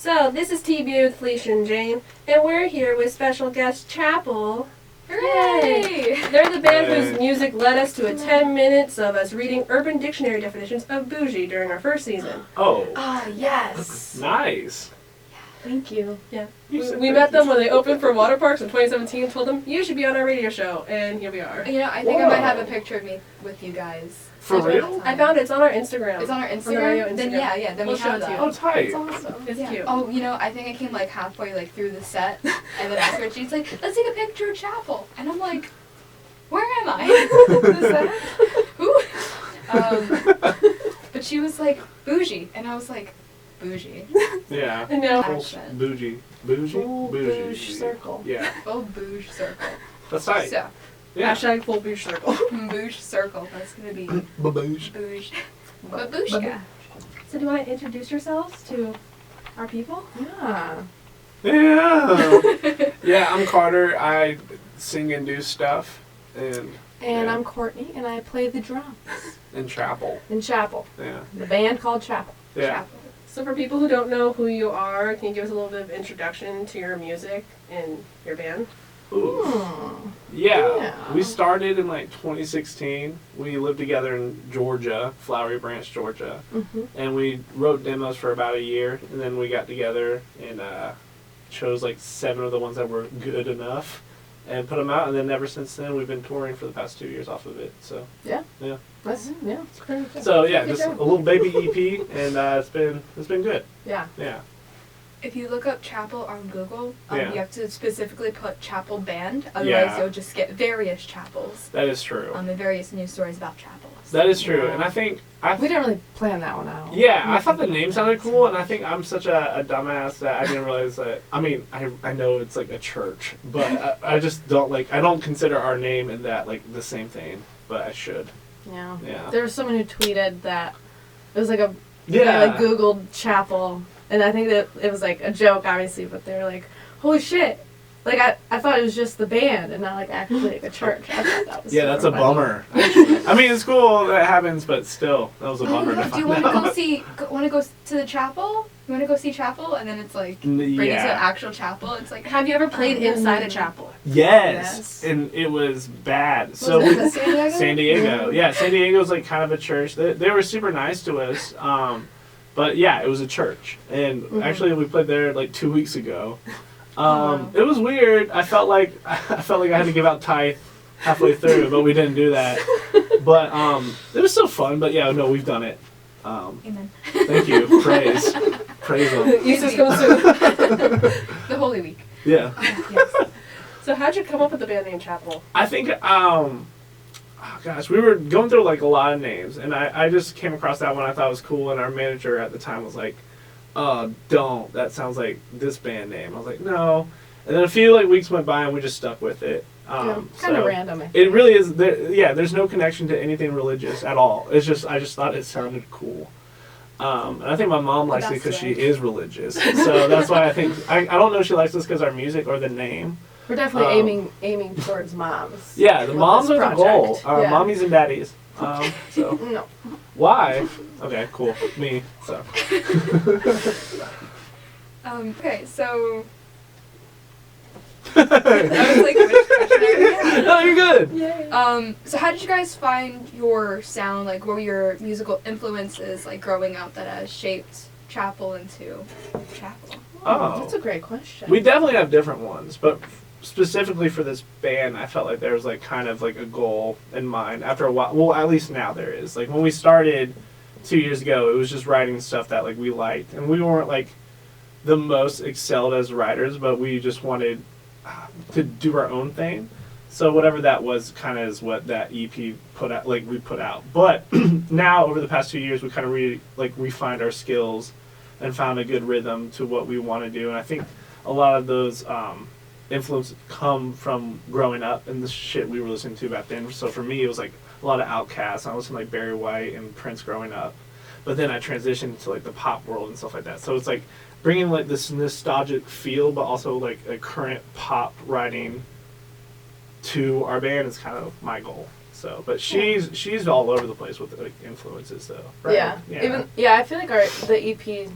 So, this is TBA with Felicia and Jane, and we're here with special guest Chapel. Hooray! They're the band whose music led us to 10 minutes of us reading Urban Dictionary definitions of bougie during our first season. Oh, Yes! nice. Thank you. Yeah. You We met them when they opened for water parks in 2017, told them, you should be on our radio show, and here we are. You know, I think I might have a picture of me with you guys. For real? I found it. It's on our Instagram. It's on our On the radio Instagram? Instagram. Then yeah, then We'll we show have it to that. you. Oh, tight. It's awesome. It's cute. Oh, you know, I think I came like halfway like through the set, and then afterwards she's like, let's take a picture of Chapel. And I'm like, where am I? Who? But she was like, bougie. And I was like, bougie. Yeah. I know. Accent. Bougie. Bougie? Full bouge circle. Yeah. Full bouge circle. That's tight. So, Yeah. Hashtag full bouge circle. bouge circle. That's going to be Babouche. bouge. Babushka. So do you want to introduce yourselves to our people? Yeah. Yeah. Yeah, I'm Carter. I sing and do stuff And Yeah. I'm Kortney, and I play the drums in chapel. in Chapel. Yeah. The band called Chapel. Yeah. Chapel. So for people who don't know who you are, can you give us a little bit of introduction to your music and your band? Ooh. Hmm. Yeah. Yeah. We started in like 2016. We lived together in Georgia, Flowery Branch, Georgia. Mm-hmm. And we wrote demos for about a year, and then we got together and chose like 7 of the ones that were good enough and put them out, and then ever since then we've been touring for the past 2 years off of it. So Yeah. Yeah. It's pretty good. So yeah, Good just job. a little baby EP, and it's been good. Yeah. Yeah. If you look up Chapel on Google, Yeah. you have to specifically put Chapel Band, otherwise Yeah. you'll just get various chapels That is true. and various news stories about chapels. That is true, Yeah. and I think We didn't really plan that one out. yeah, I thought the name sounded cool, and I think I'm such a dumbass that I didn't realize that. I mean, I know it's like a church, but I just don't I don't consider our name and that like the same thing, but I should. Yeah. Yeah. There was someone who tweeted that it was like a Yeah. like Googled Chapel, and I think that it was like a joke, obviously, but they were like, "Holy shit!" Like I thought it was just the band and not like actually like a church. I thought that was Yeah, super that's a funny. bummer. Actually. I mean, it's cool that it happens, but still, that was a bummer to Do you find want to out. go see? Want to go to the chapel? You want to go see chapel, and then it's like bring you to an Yeah. actual chapel. It's like Have you ever played inside a chapel? Yes. Yes. And it was bad. Was So it we, San Diego? San Diego. Yeah, San Diego's like kind of a church. They were super nice to us. But yeah, it was a church. And actually we played there like 2 weeks ago. It was weird. I felt like I had to give out tithe halfway through, but we didn't do that. But it was still fun. But yeah, no, we've done it. amen. Thank you. Praise them. Easter's coming soon. The Holy Week. Yeah. Yes. So how'd you come up with the band name Chapel? I think, oh gosh, we were going through like a lot of names, and I just came across that one I thought was cool, and our manager at the time was like, don't, that sounds like this band name. I was like, no. And then a few like weeks went by, and we just stuck with it. Kind of so random. It really is, there's no connection to anything religious at all. It's just, I just thought it sounded cool. And I think my mom likes it That's because she right. is religious. So that's why I think, I don't know if she likes us because our music or the name. We're definitely aiming towards moms. Yeah, the with moms this are the goal. project. Yeah. Mommies and daddies. So No. why? Okay, cool. Me. So Okay, so. I was like, which question? no, you're good. Yay. So how did you guys find your sound? Like, what were your musical influences, like, growing up that has shaped Chapel into Chapel? Oh. That's a great question. We definitely have different ones, but specifically for this band, I felt like there was like kind of like a goal in mind. After a while, well, at least now there is. Like when we started 2 years ago, it was just writing stuff that like we liked, and we weren't like the most excelled as writers, but we just wanted to do our own thing. So whatever that was, kind of is what that EP put out. Like we put out, but now over the past 2 years, we kind of refined our skills and found a good rhythm to what we want to do. And I think a lot of those influences come from growing up and the shit we were listening to back then. So for me, it was like a lot of Outkast. I listened to like Barry White and Prince growing up. But then I transitioned to like the pop world and stuff like that. So it's like bringing like this nostalgic feel, but also like a current pop writing to our band is kind of my goal. So, but she's all over the place with like influences though. Right? Yeah. I feel like the EP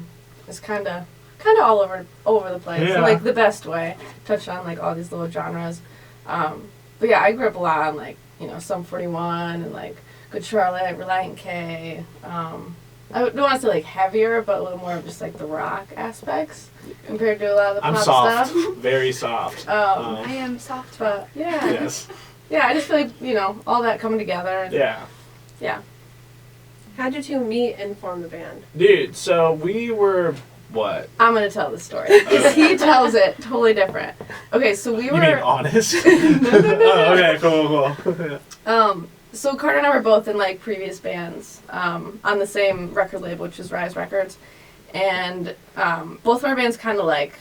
is kind of kind of all over the place, Yeah. in, like, the best way. Touched on, like, all these little genres. But yeah, I grew up a lot on, like, you know, Sum 41 and, like, Good Charlotte, Reliant K. I don't want to say, like, heavier, but a little more of just, like, the rock aspects compared to a lot of the pop I'm soft. stuff. Very soft. I am soft. But, yeah. Yes. Yeah, I just feel like, you know, all that coming together. And, Yeah. Yeah. How'd you two meet and form the band? Dude, so we were, what? I'm going to tell the story. Because he tells it totally different. Okay, so we You were... mean honest? Oh, okay, cool. So Carter and I were both in, like, previous bands on the same record label, which is Rise Records. And both of our bands kind of, like,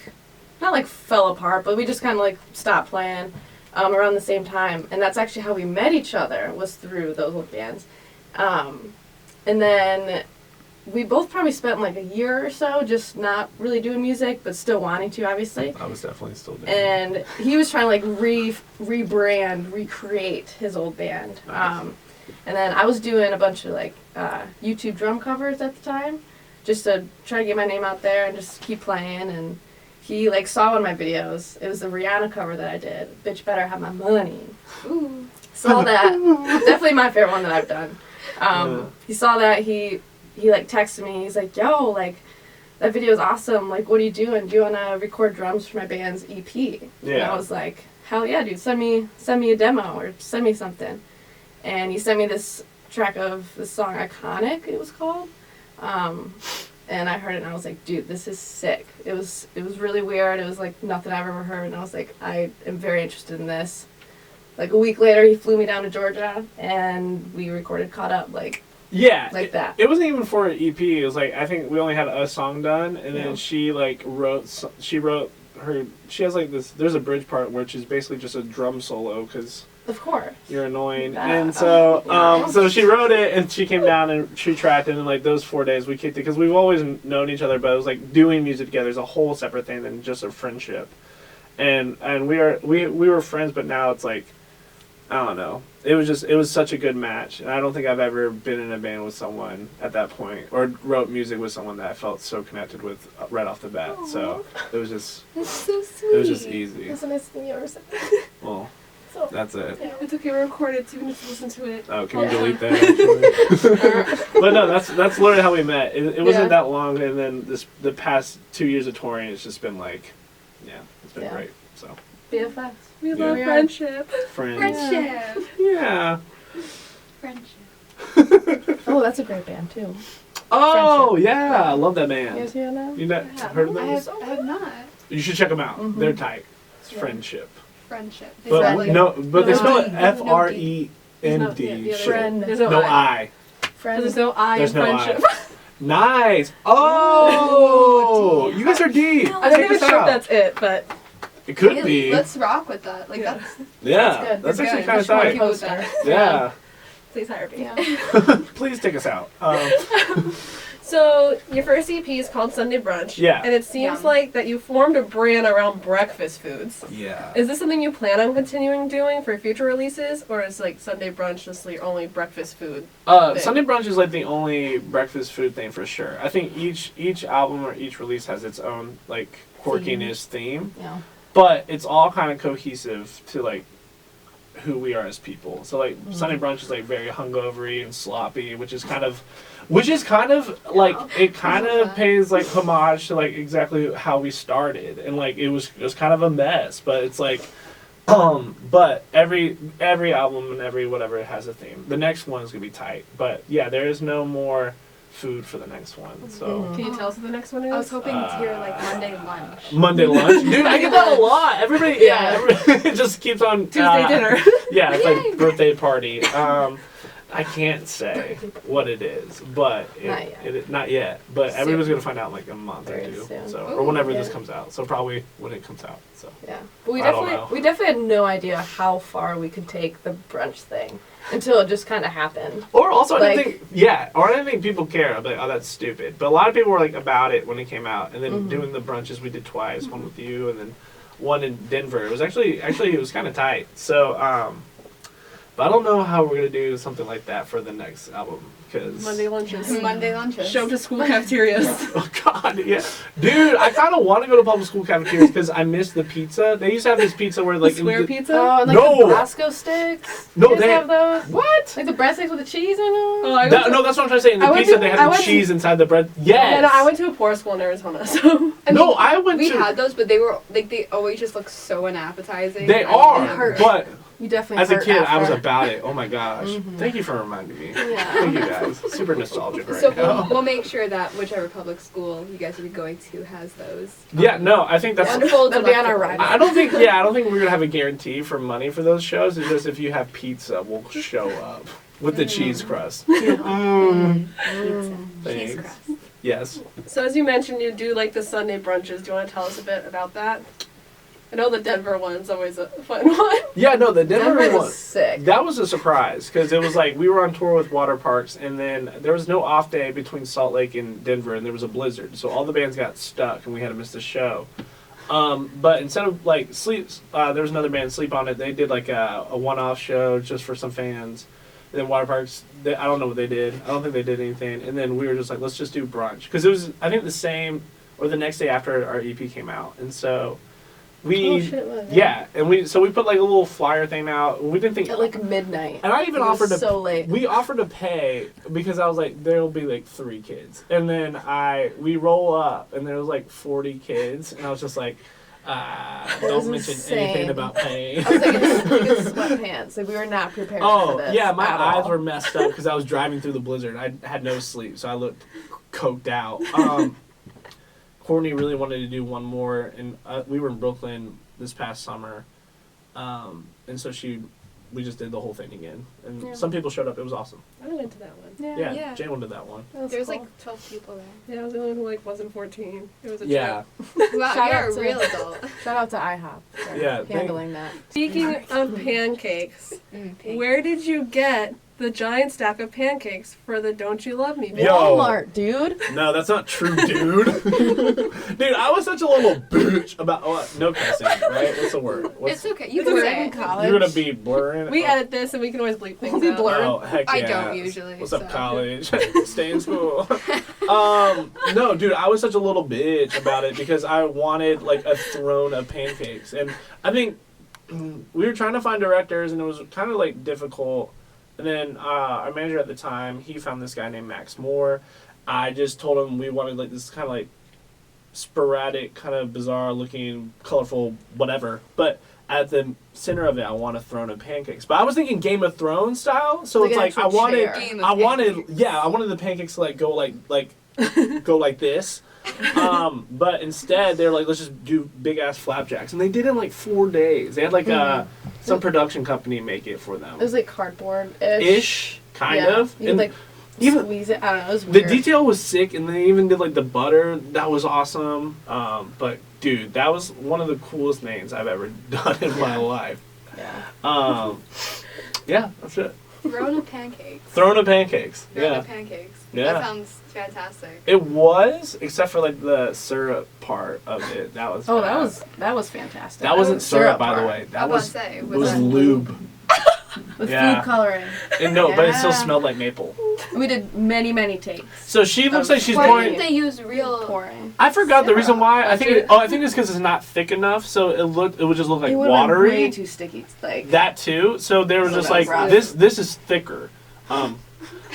not, like, fell apart, but we just kind of, like, stopped playing around the same time. And that's actually how we met each other, was through those old bands. And then we both probably spent, like, a year or so just not really doing music, but still wanting to, obviously. I was definitely still doing And he was trying to, like, rebrand, recreate his old band. Nice. And then I was doing a bunch of, like, YouTube drum covers at the time, just to try to get my name out there and just keep playing. And he, like, saw one of my videos. It was the Rihanna cover that I did, Bitch Better Have My Money. Ooh. Saw that. Definitely my favorite one that I've done. He saw that. He like texted me. He's like, yo, like, that video is awesome. Like, what are you doing? Do you want to record drums for my band's EP? Yeah. And I was like, hell yeah, dude. Send me a demo or send me something. And he sent me this track of the song Iconic, it was called. And I heard it and I was like, dude, this is sick. It was really weird. It was like nothing I've ever heard. And I was like, I am very interested in this. Like a week later, he flew me down to Georgia and we recorded Caught Up, like that. It wasn't even for an EP. It was like, I think we only had a song done, and then she like she has like this, there's a bridge part which is basically just a drum solo because Of course. you're annoying. That- And so yeah. so she wrote it and she came down and she tracked it, and like those 4 days we kicked it because we've always known each other, but it was like doing music together is a whole separate thing than just a friendship. And we were friends, but now it's like, I don't know. It was such a good match. And I don't think I've ever been in a band with someone at that point or wrote music with someone that I felt so connected with right off the bat. Aww. So it was just That's so sweet. it was just easy. That's a nice thing you ever said. Well, So, that's it. yeah. It's okay, we're recorded, so you can just listen to it. Oh, can we delete that? Actually? But no, that's literally how we met. It wasn't Yeah. that long, and then the past 2 years of touring, it's just been like, yeah, it's been Yeah. great. So BFFs. We Yeah. love We are. friendship. friends. Friendship. Yeah. Friendship. Oh, that's a great band too. Oh Friendship. yeah, I love that You band. guys hear that? You know, Yeah. heard of I those? have not. You should check them out. Mhm. They're tight. It's Yeah. friendship. Friendship. But Exactly. but they No spell it D. No FREND. There's no- yeah, the other shit. Friend. There's No I. Friend. There's no I There's in no friendship. I. Nice. Oh, you guys are deep. No. I'm not Check even this sure if out. that's it, but It could Hey, be. Let's rock with that. Like Yeah. that's Yeah, That's good. that's We're actually good. kind of Just wanna tight. keep with that. Yeah. please hire me. Yeah. Please take us out. So your first EP is called Sunday Brunch. Yeah. And it seems Yum. like that you formed a brand around breakfast foods. Yeah. Is this something you plan on continuing doing for future releases, or is like Sunday Brunch just your only breakfast food? thing? Sunday Brunch is like the only breakfast food thing for sure. I think each album or each release has its own like quirkiness theme, Yeah. but it's all kind of cohesive to like who we are as people. So like Sunday Brunch is like very hungovery and sloppy, which is kind of like it kind of pays like homage to like exactly how we started, and like it was kind of a mess, but it's like but every album and every whatever has a theme. The next one is gonna be tight, but yeah, there is no more food for the next one. So Mhm. Can you tell us what the next one is? I was hoping to hear like Monday lunch. Monday lunch, dude, I get that a lot. Everybody, Yeah. everybody it just keeps on Tuesday dinner. Yeah, it's Yay. like birthday party. I can't say what it is, but not yet. But Soon. everybody's gonna find out in like a month Very or two, soon. so Ooh, or whenever yeah. this comes out. So probably when it comes out. So Yeah. But we I don't definitely know. had no idea how far we could take the brunch thing until it just kind of happened. or also I Like- didn't think or I didn't think people care. I'm like, oh, that's stupid. But a lot of people were like about it when it came out, and then Mhm. doing the brunches we did twice, one with you and then one in Denver. It was actually it was kind of tight. So But I don't know how we're going to do something like that for the next album. Cause Monday lunches. Monday lunches. Show up to school cafeterias. Oh God, yeah, dude, I kind of want to go to public school cafeterias because I miss the pizza. They used to have this pizza where like Square pizza? Oh, and like No. the Tabasco sticks. No, You guys they- have those. what? Like the breadsticks with the cheese in them. Oh, I No, that's what I'm trying to say. In the I went pizza, to- they I had the went to- cheese inside the bread. Yes. Yeah, no, I went to a poor school in Arizona, so. No, I went We to. had those, but they were like they always just look so unappetizing. They I are, never- but You definitely. as a hurt kid, I was after. about it. Oh my gosh! Mm-hmm. Thank you for reminding me. Yeah. Thank you guys. Super nostalgic right So now. we'll make sure that whichever public school you guys will be going to has those. Yeah, no, I think that's. Wonderful. That'll be on our delectable. ride. I don't think. Yeah, I don't think we're gonna have a guarantee for money for those shows. It's just if you have pizza, we'll show up with the cheese crust. Cheese Thanks. crust. Yes. So as you mentioned, you do like the Sunday brunches. Do you want to tell us a bit about that? I know the Denver one's always a fun one. Yeah, no, the Denver Denver one. was sick. That was a surprise because it was like we were on tour with water parks, and then there was no off day between Salt Lake and Denver, and there was a blizzard, so all the bands got stuck, and we had to miss the show. But instead of like sleep, there was another band, Sleep on It. They did like a one-off show just for some fans. And then water parks, I don't know what they did. I don't think they did anything. And then we were just like, let's just do brunch because it was I think the same or the next day after our EP came out, and so. We and we put like a little flyer thing out. We didn't think At like midnight. and I even It was offered to so late. We offered to pay because I was like there'll be like 3 kids. And then we roll up and there was like 40 kids and I was just like don't was mention insane. anything about paying. I was like in sweatpants. Like we were not prepared for Oh, this. yeah, my at eyes all. were messed up because I was driving through the blizzard. I had no sleep, so I looked coked out. Kortney really wanted to do one more, and we were in Brooklyn this past summer, and so we just did the whole thing again. And Yeah. some people showed up. It was awesome. I went to that one. Yeah, Yeah. Jane did that one. That was There's cool. like 12 people there. Yeah, I was the only one who like wasn't 14. It was a Yeah, trip. Wow, Shout you're out a to- real adult. Shout out to IHOP for Yeah, handling that. Speaking of pancakes, Pink. where did you get the giant stack of pancakes for the Don't You Love Me band? Yo. Walmart, dude. no, that's not true, dude. Dude, I was such a little bitch about no cussing, right? What's the word? It's okay. You It's can okay. say in it. college. You're gonna be blurring. We edit this and we can always bleep things We'll be out. blurred. Oh, heck I yeah. don't usually, What's up, so. college? Stay in school. No, dude, I was such a little bitch about it because I wanted like a throne of pancakes, and I think we were trying to find directors, and it was kind of like difficult. And then our manager at the time, he found this guy named Max Moore. I just told him we wanted like this kind of like sporadic, kind of bizarre looking, colorful, whatever. But at the center of it, I want a throne of pancakes. But I was thinking Game of Thrones style, so Like it's an like I actual wanted, chair. Game of I wanted, pancakes. yeah, I wanted the pancakes to like go like go like this. But instead they're like, let's just do big ass flapjacks, and they did it in like 4 days. They had like some production company make it for them. It was like cardboard-ish. Ish, kind Yeah. of. You And like even squeeze it. I don't know. It was the weird. detail was sick, and they even did like the butter. That was awesome. But dude, that was one of the coolest names I've ever done in my life. Yeah. Yeah, that's it. Throne of pancakes. Throne of pancakes. Throne Yeah. of pancakes. Yeah. That sounds fantastic. It was, except for like the syrup part of it. That was. Oh, bad. that was fantastic. That wasn't syrup, by the part. way. I That was was about to say, it was that lube. With Yeah. food coloring. And no, but it still Yeah. smelled like maple. We did many takes. So she looks like she's Why pouring. didn't they use real? Pouring. I forgot the reason why. I think. Syrup. I think it's because it's not thick enough, so it would just look like It would've been watery. way too sticky. Like That too. So they were So just that like, was rough. this is thicker.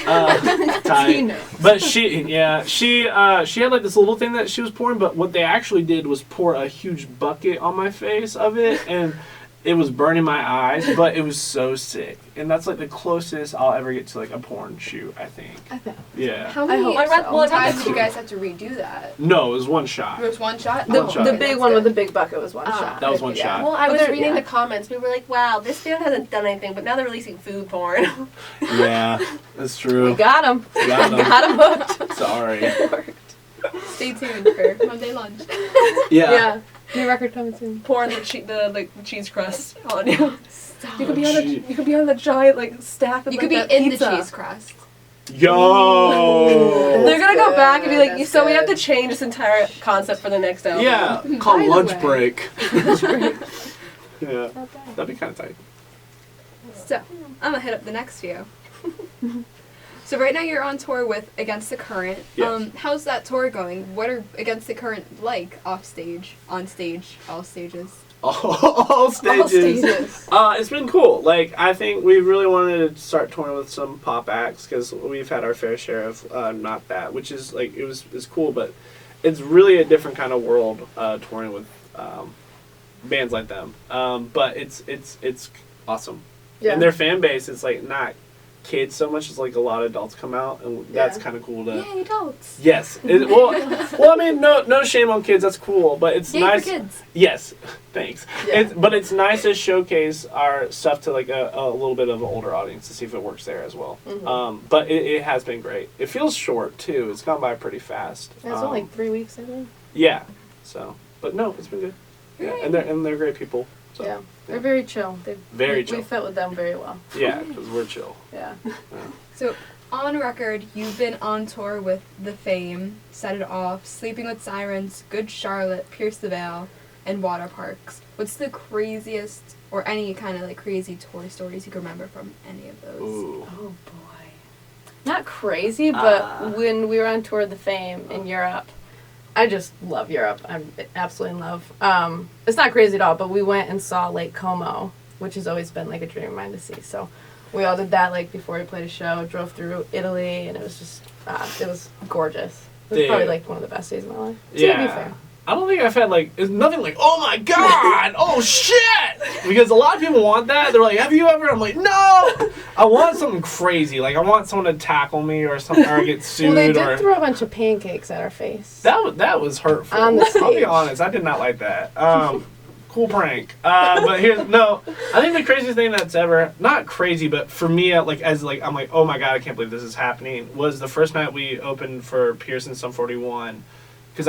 Tight. Tina. But she had like this little thing that she was pouring, but what they actually did was pour a huge bucket on my face of it, and it was burning my eyes, but it was so sick. And that's like the closest I'll ever get to like a porn shoot, I think. I think. Yeah. How I many hope so. times did you guys have to redo that? No, it was one shot. It was one shot? The, One shot. the big one with the big bucket was one Ah. shot. That was one Yeah. shot. Well, I But was they're- reading yeah. the comments. People were like, wow, this band hasn't done anything, but now they're releasing food porn. Yeah, that's true. We got him. Got 'em. Got him hooked. Sorry. Stay tuned for Monday lunch. Yeah. New record coming soon. Pouring the cheese crust on you. Stop. You could be on the giant like stack of You like, could be that in pizza. the cheese crust. Yo. They're gonna go back and be like, That's so we have to good. change this entire concept for the next album. Yeah, By called the lunch way. break. Yeah, that'd be kind of tight. So, I'm gonna hit up the next few. So right now you're on tour with Against the Current. Yes. How's that tour going? What are Against the Current like off stage, on stage, all stages? All stages. It's been cool. Like, I think we really wanted to start touring with some pop acts because we've had our fair share of not that, which is like it's cool, but it's really a different kind of world touring with bands like them. But it's awesome. Yeah. And their fan base is like not kids so much as like a lot of adults come out, and that's kind of cool to. Yay, adults! Yes. Well, I mean, no shame on kids. That's cool, but it's Yay nice. for kids. Yes, thanks. Yeah. But it's nice to showcase our stuff to like a little bit of an older audience to see if it works there as well. Mm-hmm. But it has been great. It feels short too. It's gone by pretty fast. It's only like 3 weeks, I think. Yeah. So, but no, it's been good. Yeah, and they're great people. So, Yeah. They're very chill. Very chill. We fit with them very well. Yeah, because we're chill. Yeah. So, on record, you've been on tour with The Fame, Set It Off, Sleeping with Sirens, Good Charlotte, Pierce the Veil, and Water Parks. What's the craziest, or any kind of like crazy tour stories you can remember from any of those? Ooh. Oh boy. Not crazy, but when we were on tour of The Fame in Europe, I just love Europe. I'm absolutely in love. It's not crazy at all, but we went and saw Lake Como, which has always been like a dream of mine to see. So we all did that like before we played a show, drove through Italy, and it was just, it was gorgeous. It was probably like one of the best days of my life. Yeah. To be fair. I don't think I've had like, it's nothing like, oh my god, oh shit! Because a lot of people want that. They're like, have you ever? I'm like, no! I want something crazy. Like, I want someone to tackle me or something, or get sued. Well, they did or throw a bunch of pancakes at our face. That was hurtful. On the I'll be stage. honest, I did not like that. Cool prank. But I think the craziest thing that's ever, not crazy, but for me, I'm like, oh my god, I can't believe this is happening, was the first night we opened for Pierce and Sum 41. Because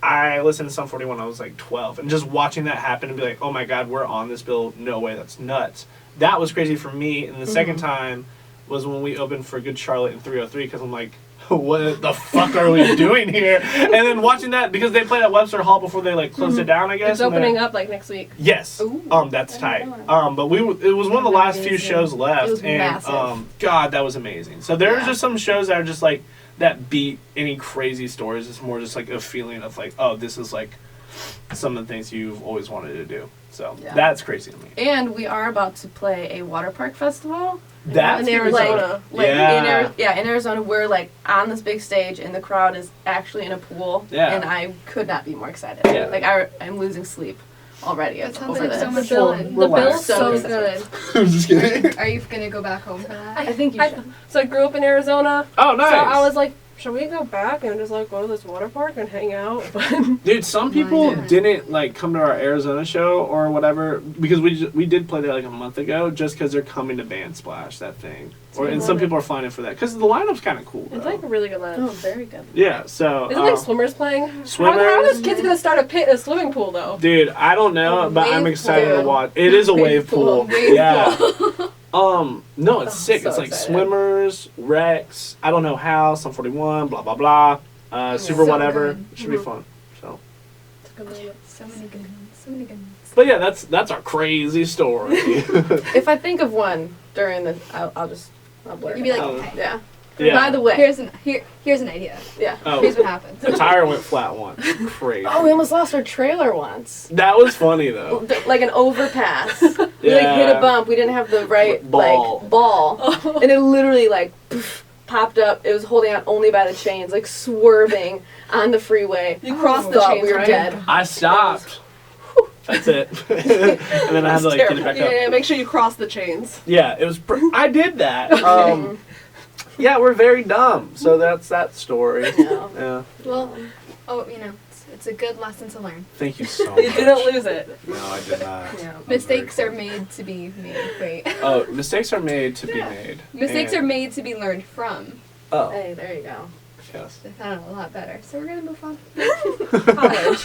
I listened to Sum 41 when I was like 12, and just watching that happen and be like, oh my god, we're on this bill, no way, that's nuts. That was crazy for me, and the second time was when we opened for Good Charlotte in 303, because I'm like, what the fuck are we doing here? And then watching that, because they played at Webster Hall before they like closed it down, I guess. It's opening up like next week. Yes. Ooh. That's tight. But it was one of the last few shows left, It was and massive. God, that was amazing. So there's just some shows that are just like that beat any crazy stories. It's more just like a feeling of like, oh, this is like some of the things you've always wanted to do. So that's crazy to me. And we are about to play a water park festival. That's in Arizona. In Arizona, we're like on this big stage, and the crowd is actually in a pool. Yeah. And I could not be more excited. Yeah. Like I'm losing sleep already. That sounds over like this. so much Bill, fun. the bill's Relax. so So good. I'm just kidding. Are you gonna go back home for that? I think you should. So I grew up in Arizona. Oh, nice. So I was like, should we go back and just like go to this water park and hang out? But Dude, some people Yeah. didn't like come to our Arizona show or whatever, because we did play there like a month ago, just because they're coming to Band Splash, that thing. And some people are flying in for that because the lineup's kind of cool. it's Though. like a really good lineup. Oh, very good. Yeah, so Isn't like swimmers playing? Swimmers. How are those kids gonna start a pit in a swimming pool though? dude, I don't know, but I'm Wave excited pool. to watch. It is a wave pool. Wave Yeah. No, it's sick. so It's like excited. Swimmers, Rex, I don't know how, Sum 41, blah blah blah. Super so whatever. good. Should be fun. So. It's a good lineup. So many good ones. So many good ones. But yeah, that's our crazy story. If I think of one during the, I'll blurt You'd be it like, out. okay. Yeah. Yeah. By the way. Here's an idea. Yeah. Oh, Here's what happened. the tire went flat once. Crazy. Oh, we almost lost our trailer once. That was funny though. Like an overpass. We like Yeah. hit a bump. We didn't have the right Ball. like ball, and it literally like poof, popped up. It was holding on only by the chains, like swerving on the freeway. You crossed the Thought chains, we were right? dead. I stopped. That's it. And then I had to like get it back up. Yeah, make sure you cross the chains. Yeah, it was. I did that. Yeah, we're very dumb. So that's that story. No. Yeah. Well, it's a good lesson to learn. Thank you so much. You didn't lose it. No, I did not. Yeah. I'm Mistakes very are made to be made. Wait. Oh, mistakes are made to be made. Mistakes And- are made to be learned from. Oh, Hey, there you go. yes. That sounded a lot better. So we're gonna move on. College.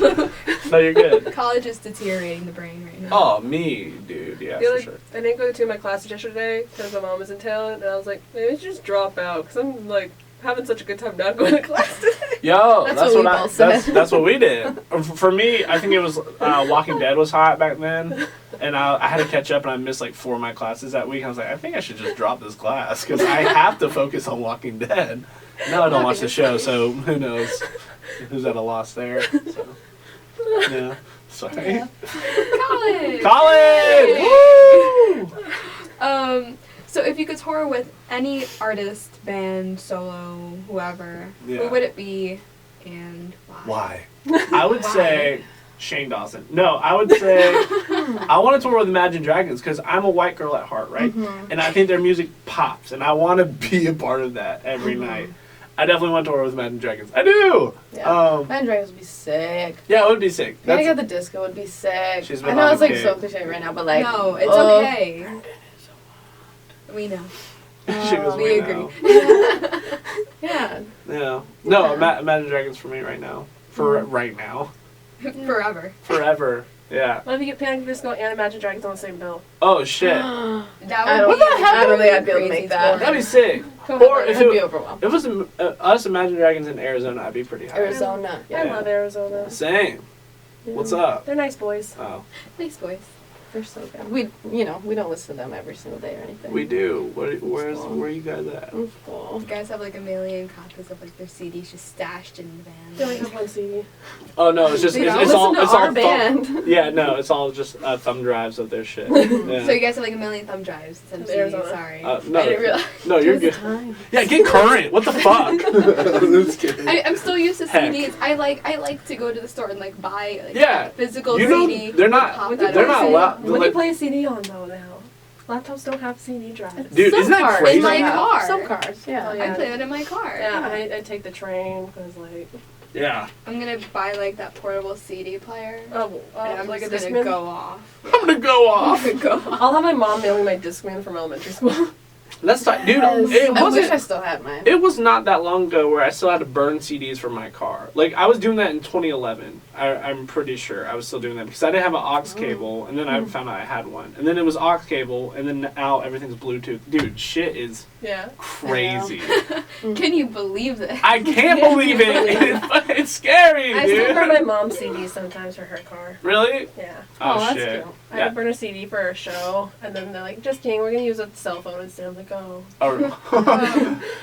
No, you're good. College is deteriorating the brain right now. Oh, me, dude. Yeah, You're for like, sure. I didn't go to my classes yesterday because my mom was in town, and I was like, maybe I should just drop out because I'm like having such a good time not going to class today. Yo, That's that's what we what I. both said. That's what we did. For me, I think it was Walking Dead was hot back then, and I had to catch up, and I missed like 4 of my classes that week. I was like, I think I should just drop this class because I have to focus on Walking Dead. Now I don't watch the show, so who knows who's at a loss there. So, yeah, sorry. Yeah. College. College. Woo! So if you could tour with any artist, band, solo, whoever, Yeah. who would it be and why? Why? I would say Shane Dawson. No, I would say I want to tour with Imagine Dragons because I'm a white girl at heart, right? And I think their music pops, and I want to be a part of that every night. I definitely want to tour with Imagine Dragons. I do. Yeah. Imagine Dragons would be sick. Yeah, it would be sick. Panic at the Disco would be sick. She's I been know on it's the like cake. so cliche right now, but like No, it's oh. okay. We know. She goes, We "We know." agree. Yeah. Yeah. No, Imagine Dragons for me right now. For right now. Forever. Forever. Yeah. What if you get Panic at the Disco and Imagine Dragons on the same bill? Oh shit. That I would don't, be I don't think I'd be able to crazy make that. That'd be sick. Or if I'd be overwhelmed. If it was us Imagine Dragons in Arizona, I'd be pretty high. Arizona. I Yeah. love Arizona. Same. What's up? They're nice boys. Oh, Nice boys. They're so good. We don't listen to them every single day or anything. we do. Where are you guys at? It's cool. You guys have like a million copies of like their CDs just stashed in the van. They only have one CD. Oh no, it's just They it's, don't it's all listen to it's our all band. Yeah, no, it's all just thumb drives of their shit. Yeah. So you guys have like a million thumb drives instead of CDs, Arizona. sorry. No, I didn't realize. no, you're Give good. us time. Yeah, get current. What the fuck? Just kidding. I'm still used to Heck. CDs. I like to go to the store and like buy like Yeah. a physical You know, CD. they're not- pop When that they're on. not allowed- When do you like- play a CD on though now? Laptops don't have CD drives. Dude, Some isn't that cars crazy? In my have. car. Some cars, yeah. Oh, yeah. I play that in my car. Yeah, I take the train because like Yeah. I'm gonna buy like that portable CD player. and And I'm like a just Discman. gonna go off. I'm gonna go off. Go off. I'll have my mom mail me my Discman from elementary school. Let's talk, dude. Yes. It I wish I wasn't. still had mine. It was not that long ago where I still had to burn CDs from my car. Like I was doing that in 2011. I'm pretty sure I was still doing that because I didn't have an aux cable, and then I found out I had one, and then it was aux cable, and then now everything's Bluetooth. Dude, shit is Yeah. crazy. Can you believe this? I can't believe it. It's scary, I still burn my dude. mom's CDs sometimes for her car. Really? Yeah. Oh, that's shit. cute. I had to burn a CD for a show, and then they're like, just kidding, we're gonna use a cell phone instead. I'm like, oh.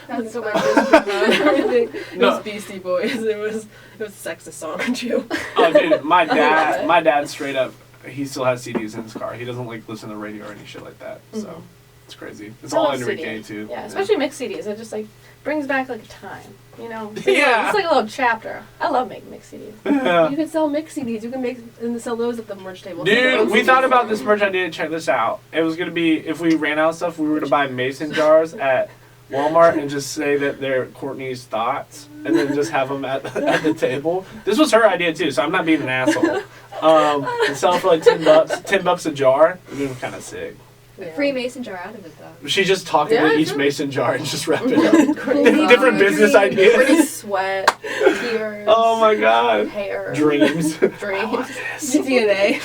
That's So fine. my Discman, everything. It No. was Beastie Boys. It was a sexist song or two. Oh, dude, my love dad, it. my dad straight up, he still has CDs in his car. He doesn't like listen to the radio or any shit like that. So it's crazy. It's I all love Enrique CDs. too. Yeah, especially mixed CDs. It just like brings back like a time, you know. It's Yeah. It's like a little chapter. I love making mixed CDs. Yeah. You can sell mix CDs. You can make and sell those at the merch table. Dude, we thought about this merch idea. Check this out. It was gonna be if we ran out of stuff, we were gonna buy mason jars at Walmart and just say that they're Kortney's thoughts, and then just have them at the table. This was her idea too, so I'm not being an asshole. And sell it for like $10 a jar. It would be kind of sick. Yeah. Free mason jar out of it though. She just talked Yeah, into each true. mason jar and just wrap it up. Courtney's Different dream. business Pretty ideas. sweat, tears, Oh my god. hair, Dreams. dreams. DNA.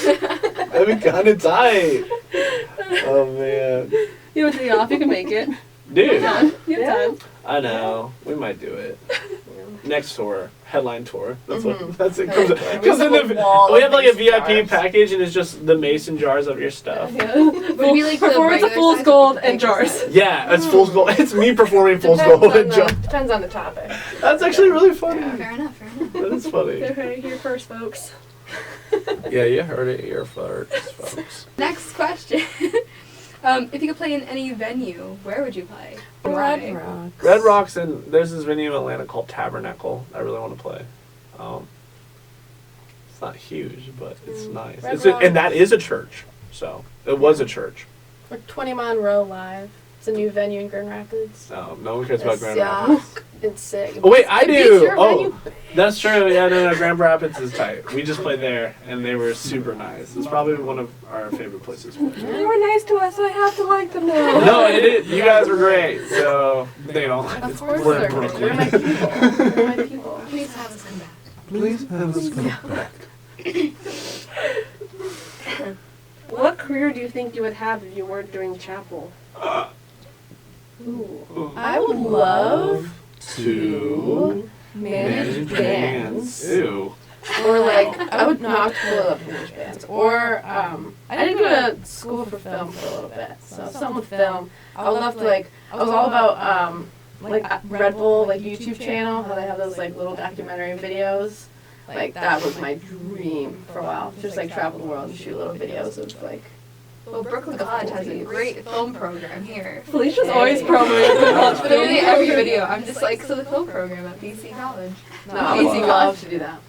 That'd be kind of tight. Oh man. You have a day off. You can make it. Dude, You have time. I know. We might do it. Next tour, headline tour. That's Mhm. what. That's it. Headline Comes, tour. comes in We have a the, wall we of have like a mason VIP jars. package, and it's just the mason jars of your stuff. Would it be like the Performance of regular Fool's size Gold with and the bigger jars. size? Yeah, it's Fool's Gold. It's me performing Fool's Gold and jars. Depends on the topic. That's actually really funny. Fair enough. Fair enough. That is funny. Okay, here first, folks. Yeah, you heard it here first, folks. Next question. If you could play in any venue, where would you play? Why? Rocks. Red Rocks, and there's this venue in Atlanta called Tabernacle. I really want to play. It's not huge, but it's nice. Red It's and that Rocks. is a church. So it was a church. Or 20 Monroe Live. It's a new venue in Grand Rapids. No one cares about Grand yeah, Rapids. it's sick. Oh wait, I It beats do. your Oh, venue. that's true. Yeah, no, Grand Rapids is tight. We just played there, and they were super nice. It's probably one of our favorite places. To play. They were nice to us, so I have to like them now. No, it is. You guys were great. So they don't like Of it. course We're they're in great. Brooklyn. They're my people. They're my people. Please have us come back. Please have us come back. What career do you think you would have if you weren't doing chapel? Ooh. I would love to manage bands. Ew. Or like, I would not love manage bands. Or I did go to school for film for a little bit. So something with film. I would love to like, I was all about like Red Bull, like YouTube channel, how they have those like little documentary videos. Like that was my dream for a while. Just like travel the world and shoot little videos of like. Well, Brooklyn College has a great film program here. Felicia's always promoting the college Literally film. every video, I'm just like, so the film program at BC College. No, I would love to do that.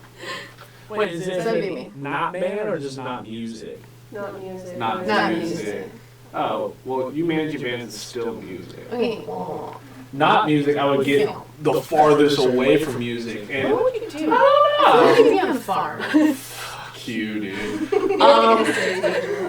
Wait, is That'd be me. it not band or just not music? Not music. Not music. Oh, well, you manage your band is still music. Okay. Not music, I would get the farthest away from music. And What would you do? I What would you be on a farm? fuck you, dude.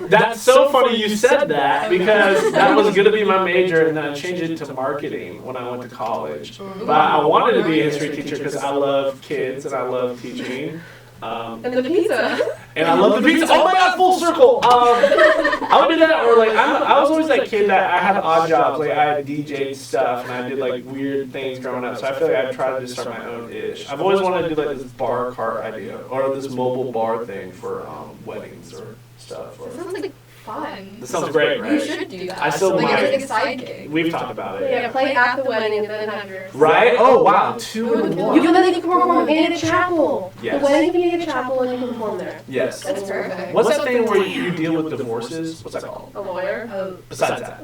That's so funny you said that because that was going to be my major and then I changed it to marketing when I went to college. But I wanted to be a history teacher because I love kids and I love teaching. And the pizza. And I love the pizza. Oh my god, full circle. I would do that, or like I was always that kid that I had odd jobs. Like I had DJ stuff and I did like weird things growing up. So I feel like I'd try to just start my own ish. I've always wanted to do like this bar cart idea or this mobile bar thing for weddings or stuff. Or, Sounds like fun. this sounds great, You right? should do that. I still like, might. it's like a side gig. We've talked about it. Yeah, play at the wedding and then have your. Right? Oh wow, 2 in 1. You can then perform in a chapel. Yes. The wedding can be in a chapel and you can perform there. Yes. That's perfect. What's that thing where you deal with divorces? What's that called? A lawyer. Besides that.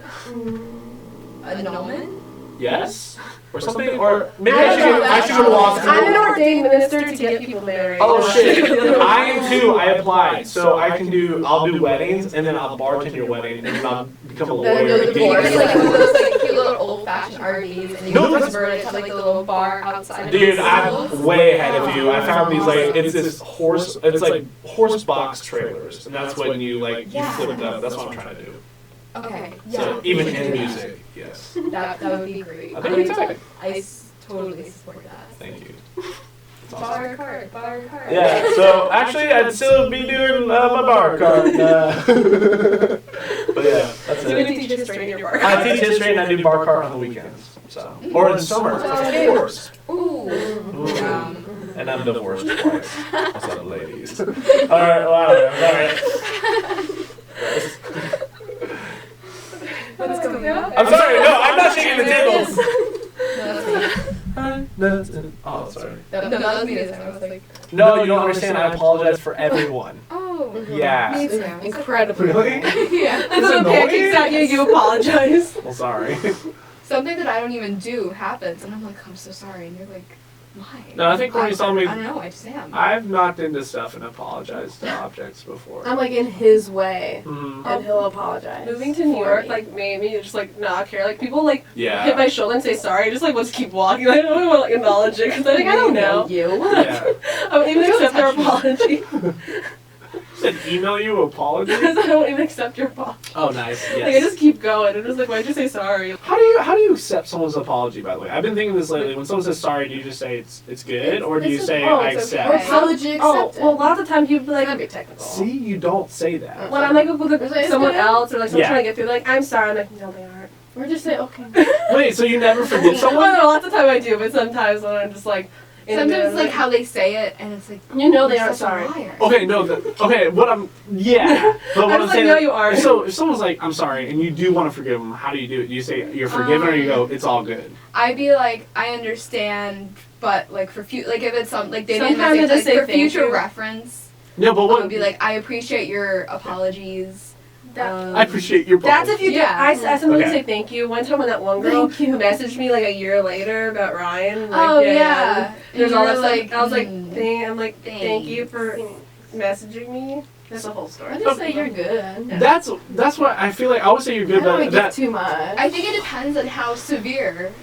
Annulment? Yes? Or something? Or maybe I should go to law school. I'm an ordained minister to get people married. Oh shit! I am too. I applied, so I'll do weddings, and then I'll bartend your wedding, and then I'll become a lawyer. You and can get get like you- one of those like cute little old-fashioned RVs and you No, can that's- convert it to like the little bar outside of Dude, the I'm schools. way ahead of you. I found these like it's like horse box trailers, and that's when you like you flip it up. That's what I'm trying to do. Okay, So yeah. even in music, yes. That would be great. I think it's exciting. Totally support that. Thank you. It's awesome. Bar cart. Yeah, so actually I'd still be doing my bar cart. But yeah, that's So you're gonna it. teach history in your bar. I teach history and I do bar cart on the weekends. So or in summer, of course. Ooh. And I'm divorced twice. What's up, ladies? Alright, alright. What's going on? I'm sorry, no, I'm not shaking the tables. No, that's me. Oh, sorry. No, that was me. I was like, No, you don't understand. I apologize for everyone. oh. Yeah. Me too. Incredibly. Really? Yeah. I throw pancakes at you, you apologize. Well, sorry. Something that I don't even do happens, and I'm like, I'm so sorry, and you're like, why? No, I think Kortney told me- I don't know. I just am. I've knocked into stuff and apologized to objects before. I'm like in his way, Mhm. and he'll apologize. Moving to New for York me. like made me just like not care. Like people like hit Yeah. my shoulder and say sorry. I just like let's keep walking. Like, I don't even want to like acknowledge it because I think I don't know. you. Yeah. I won't even accept their apology Said email you apology. because I don't even accept your apology. Oh, nice. Like I Yes. just keep going. I'm just like, why'd you say sorry? How do you accept someone's apology? By the way, I've been thinking this lately. When someone says sorry, do you just say it's good, or do you It's- say oh, I it's accept? okay. Or how would you Oh, accept it? well, lots of times you'd be It's gonna like, be technical. See, you don't say that. when I'm like with It's someone good. else or like someone Yeah. trying to get through, like I'm sorry. I'm like, no, they aren't. Or just say okay. Wait, so you never forgive Well, someone? no, lots of time I do, but sometimes when I'm just like, in a Sometimes minute, it's like how they say it, and it's like, you know they you're aren't such a sorry. liar. Okay, no. Okay, what I'm. Yeah. But what I'm I'm just saying. like, no, you aren't. So if someone's like, I'm sorry, and you do want to forgive them, how do you do it? Do you say you're forgiven, or you go, it's all good? I'd be like, I understand, but like for like if it's some like they didn't Sometimes I like, just say for thank future you. reference, No, but I what? would be like, I appreciate your apologies. I appreciate your. That's if you do. Yeah. I sometimes Okay. say thank you. One time when that one girl Thank you. messaged me like a year later about Ryan. Like, Oh yeah. There's And all you this were like I was like, mm, I'm like, thank you for messaging me. That's the whole story. I just say you're good. That's what I feel like. I would say you're I good, don't but give that too much. I think it depends on how severe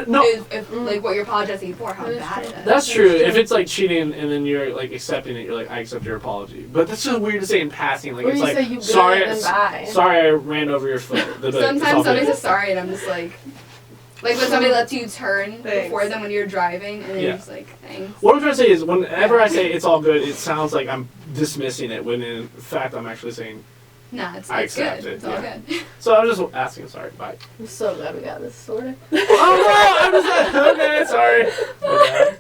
no. if like what you're apologizing for, how That is bad true. it is. That's true. If it's like cheating and then you're like accepting it, you're like, I accept your apology. But that's just weird to say in passing. Like Or it's you like, say you good sorry, and bye. sorry, I ran over your foot. It's all Sometimes good. somebody says sorry, and I'm just like when somebody lets you turn Thanks. before them when you're driving, and Yeah. you're just like, thanks. What I'm trying to say is, whenever I say it's all good, it sounds like I'm dismissing it. When in fact, I'm actually saying. Nah, it's I like accept good. it, It's all yeah. good. So I'm just asking. Sorry. Bye. I'm so glad we got this sorted. Oh no! I'm just like, okay. Sorry. My bad.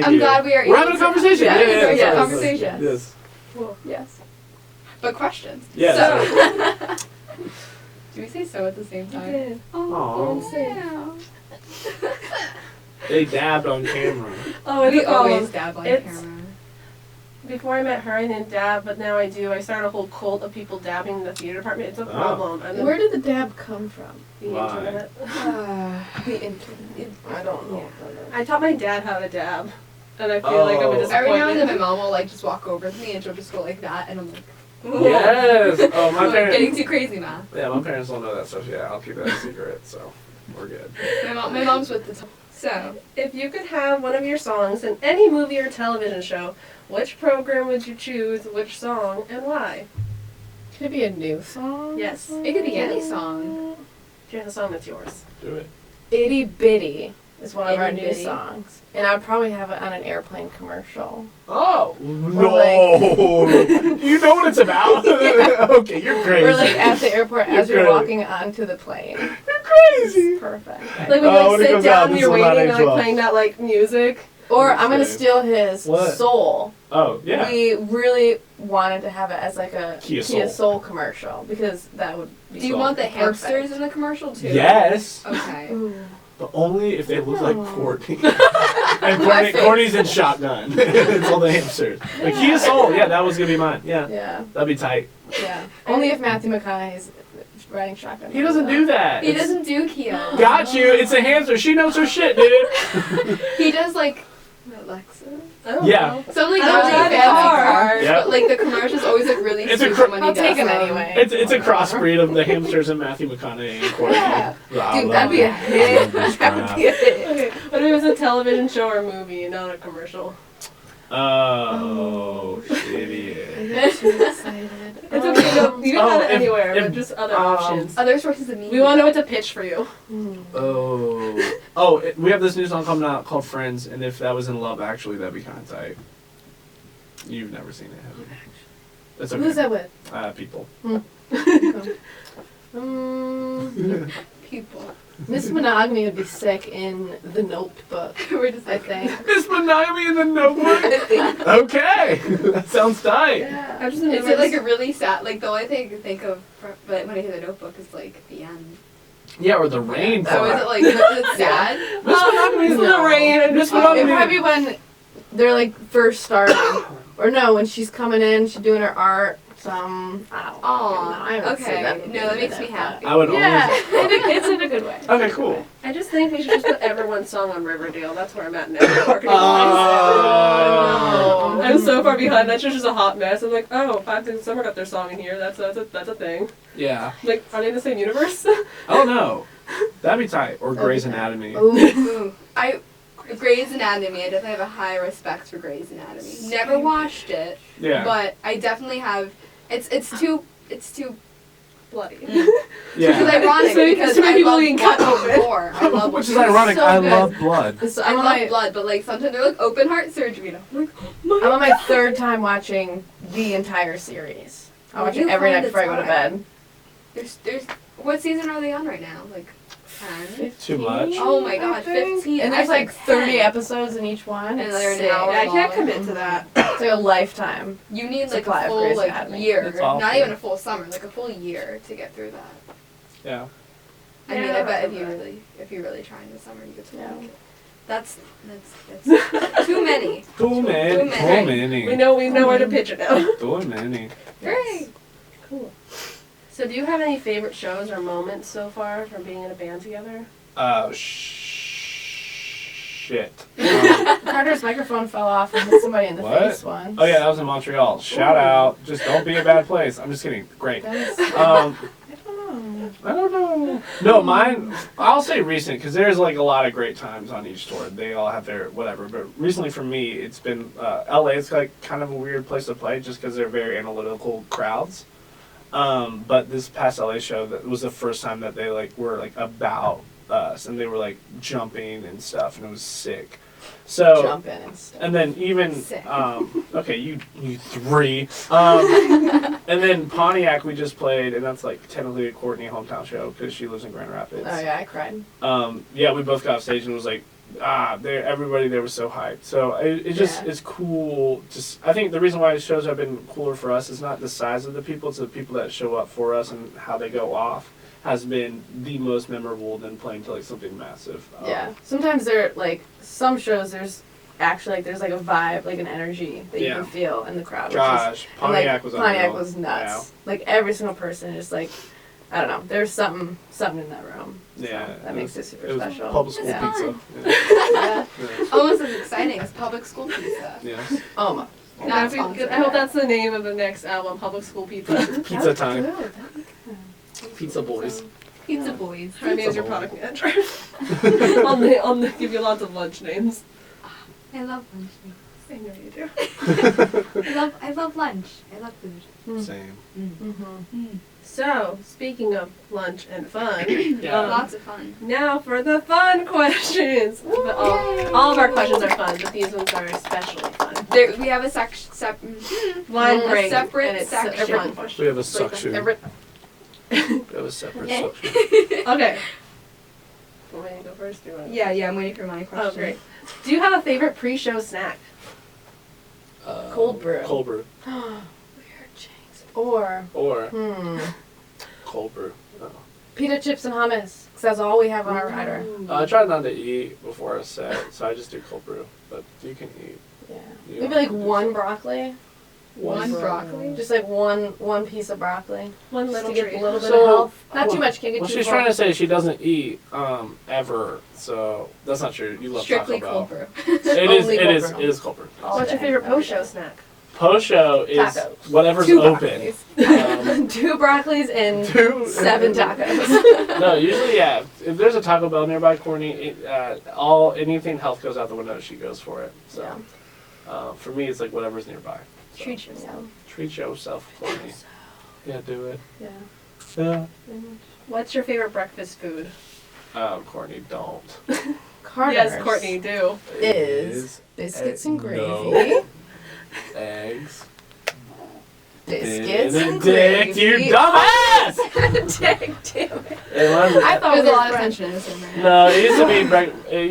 I'm glad we are. We're having a conversation. Yeah, Yeah. yeah, conversation. Yes. Cool. Yes. But questions. Yes. So. Do we say so at the same time? Aw. Yeah. They dabbed on camera. Oh, We always dab on it's- camera. Before I met her, I didn't dab, but now I do. I started a whole cult of people dabbing in the theater department. It's a problem. And then Where did the dab come from? the Why? internet. The internet. I don't know. I taught my dad how to dab, and I feel like I'm a Oh. disappointment. Every now and then my mom will like just walk over with me and she'll just go like that and I'm like, Yes. Oh, my I'm like, getting parents. too crazy, ma. Yeah, my parents don't know that stuff yet. I'll keep that a secret, so we're good. My mom's with the So, if you could have one of your songs in any movie or television show, which program would you choose, which song, and why? Could it be a new song? Yes. It could be any song. If you have a song that's yours. Do it. Itty Bitty is one of our Itty new Bitty. songs. And I'd probably have it on an airplane commercial. Oh no! like- You know what it's about? Okay, you're crazy. Or like at the airport as You're you're crazy. walking onto the plane. You're crazy. Perfect. Like when Oh, you when it sit goes down out, and this you're is not waiting and age like well. playing that like music. Or I'm gonna Same. steal his What? Soul. Oh yeah. We really wanted to have it as like a Kia Kia Soul. Soul commercial because that would be Do you So want the perfect. hamsters in the commercial too? Yes, Okay. Ooh. but only if they look like Oh. Kortney. And Kortney's in Shotgun. It's all the hamsters. But Kia Soul, yeah, that was gonna be mine. Yeah, Yeah, that'd be tight. yeah. Only if Matthew McConaughey's riding shotgun. He doesn't do that. He It's- doesn't do Kia. Got you. It's a hamster. She knows her shit, dude. He does like Alexa. I don't Yeah. know. Some like I don't really drive a fancy car. cars, Yep. but like the commercials always look really It's a stupid cr- when he I'll does take him them. anyway. It's a crossbreed of the hamsters and Matthew McConaughey and Kortney. Yeah. I Dude, love that'd be a it. hit. That would be a hit. Okay, what if it was a television show or movie, not a commercial? Oh, idiot. I'm too excited. It's okay, no, you can Oh, have it if- anywhere, if- but just other options. Other sources of media. We want to know what to pitch for you. We have this new song coming out called Friends, and if that was in Love Actually, that'd be kind of tight. You've never seen it, have you? That's okay. Who's that with? People. people. Miss Monogamy would be sick in The Notebook. We're just I like, think. Miss Monogamy in the Notebook? I think. Okay. That sounds tight. Yeah. I just is it like a really sad? Like the only thing I can think of, but when I hear the Notebook is like the end. Yeah, or the rain So is part. it like it's sad? Miss Monogamy in the No. rain and Miss It Monogamy. probably when they're like first starting. Or no, when she's coming in, she's doing her art. Some, I don't know. Aw, I haven't seen okay. that movie No, that in a makes me minute, happy. I would Yeah, always. it's in a good way. Okay, cool. I just think we should just put everyone's song on Riverdale. That's where I'm at now. Marketing Oh. wise. I'm so far behind. That's just a hot mess. I'm like, oh, 5 Days of Summer got their song in here. That's a thing. Yeah. Like, are they in the same universe? Oh no. That'd be tight. Or That'd Grey's be tight. Anatomy. Ooh. Grey's Anatomy. I definitely have a high respect for Grey's Anatomy. Never watched it, Yeah. but I definitely have. It's too Bloody. Which is Yeah. ironic So because too many I people love being blood cut open. gore. I love Which is blood. ironic. so I good. love blood. So I I'm on love my blood, but like sometimes they're like open heart surgery. And I'm like, I'm on my third time watching the entire series. I watch it every night before I go to bed. there's what season are they on right now? Like 10? Too much. Oh my I god, think. 15. And there's I like said 30 10. episodes in each one. And It's they're an sick. hour. I can't commit to that. It's like a lifetime. You need like Supply a of full Grey's like Anatomy. year, It's awful. not even a full summer, like a full year to get through that. Yeah. I mean, Yeah, I bet that's if you really try in the summer, you get to Yeah. like. That's too many. Too many. Too Too many. We many. know where to pitch it now. Too many. Great. Cool. So do you have any favorite shows or moments so far from being in a band together? Shit. Carter's microphone fell off and hit somebody in the What? face once. Oh yeah, that was in Montreal. Shout out. Just don't be a bad place. I'm just kidding. Great. That is, Um, I don't know. I don't know. No, mine. I'll say recent because there's like a lot of great times on each tour. They all have their whatever. But recently for me, it's been LA. It's like kind of a weird place to play just because they're very analytical crowds. But this past LA show, that was the first time that they like were like about us and they were like jumping and stuff, and it was sick. So Jump in and stuff. and then even Sick. okay, you three. And then Pontiac we just played, and that's like technically a Kortney hometown show because she lives in Grand Rapids. Oh yeah, I cried. Yeah, we both got off stage and was like, everybody there was so hyped. So it just is cool. Just I think the reason why shows have been cooler for us is not the size of the people; it's the people that show up for us and how they go off has been the most memorable than playing to like something massive. Yeah. Sometimes there like some shows there's actually like there's like a vibe, like an energy that you can feel in the crowd. Gosh, Pontiac was unreal. Pontiac was nuts. Yeah. Like every single person is like, I don't know. There's something in that room. So Yeah, that makes it super was special. Public school Yeah. pizza. Yeah. Yeah. Almost as exciting as public school pizza. Yeah. Oh my. Not I sponsored. hope that's the name of the next album, Public School Pizza. Pizza time. Good. Pizza boys. Pizza boys. Try me as your Bowl. product manager. I'll give you lots of lunch names. I love lunch. I know you do. I love lunch. I love food. Same. Mm-hmm. So, speaking of lunch and fun, Yeah. Lots of fun. now for the fun questions. But all of our questions are fun, but these ones are especially fun. There, we have a Line a break, separate and it's section. fun question. We have a suction. Every, We have a separate Yeah. suction. Okay. Want me to go first? Or you wanna- Yeah, I'm waiting for my question. Oh, great. Do you have a favorite pre-show snack? Cold brew. Cold brew. Weird jinx. Or Or cold brew. Oh. pita chips and hummus, because that's all we have on our rider. I try not to eat before a set, so I just do cold brew. But you can eat. Yeah. You Maybe don't like have to one do broccoli. One broccoli. Just like one piece of broccoli. One Just little to get treat. a little bit So, of health. Not well- too much, can't get Well, too she's full. trying to say she doesn't eat ever, so that's not true. You love Strictly Taco cold Bell. brew. Only It is cold brew. All What's your day. favorite Every post-show day. snack? Post show is Tacos. whatever's Two open. broccolis. 2 broccolis and Two- 7 tacos. No, usually yeah. If there's a Taco Bell nearby, Kortney, anything health goes out the window. She goes for it. So for me, it's like whatever's nearby. So. Treat yourself. Treat yourself, Kortney. Yeah, do it. Yeah. Yeah. What's your favorite breakfast food? Kortney, don't. Carter's Yes, Courtney, do. is biscuits and gravy. No. Eggs. Biscuits In a and dick, gravy. you dumbass! Dick, damn it. I thought There's we a were lot of friends. tension in this room right now. No, it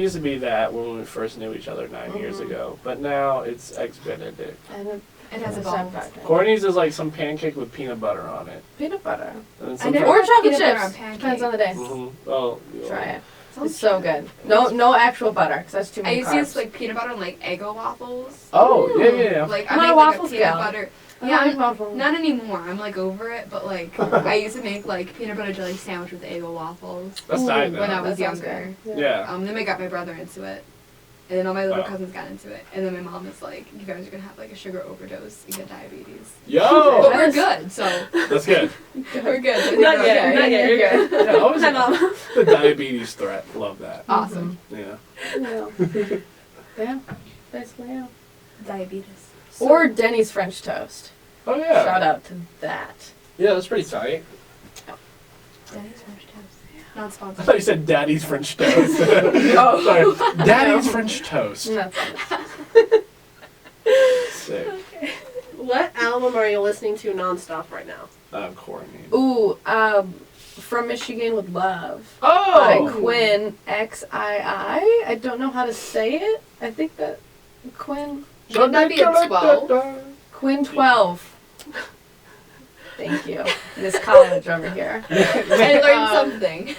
used to be that when we first knew each other 9 years ago. But now it's Eggs Benedict. And It has a evolved. Kortney's is like some pancake with peanut butter on it. peanut butter. And I never Or had chocolate peanut butter on chips. pancakes. Depends on the day. Oh, Try it. Sounds It's so good. No actual butter, because that's too I many used to use carbs. like peanut butter and like Eggo waffles. Oh, yeah. Like I'm I not a make like waffle a peanut gal. butter. I Yeah, like waffles. not anymore. I'm like over it, but like I used to make like peanut butter jelly sandwich with Eggo waffles That's tight when I now. was That sounds younger. good. Yeah. Then I got my brother into it, and then all my little Wow. cousins got into it, and then my mom was like, "You guys are gonna have like a sugar overdose and get diabetes." But Yo! we're good, so That's good. we're good. So I think Not we're yet, okay. not yet, you're good. Yeah, always Hi, Mom. the diabetes threat. Love that. Awesome. Yeah. Yeah. Basically, yeah. Diabetes. Or Denny's French toast. Oh, yeah. Shout out to that. Yeah, that's pretty tight. Denny's French toast. Not I sponsored. thought you said Daddy's French Toast. Oh. Sorry. Daddy's French Toast. That's Sick. What album are you listening to nonstop right now? Kortney. Ooh, From Michigan with Love. Oh! By Quinn XII. I don't know how to say it. I think that Quinn. Should that be a 12? Quinn 12. Thank you. This college over here. I learned something.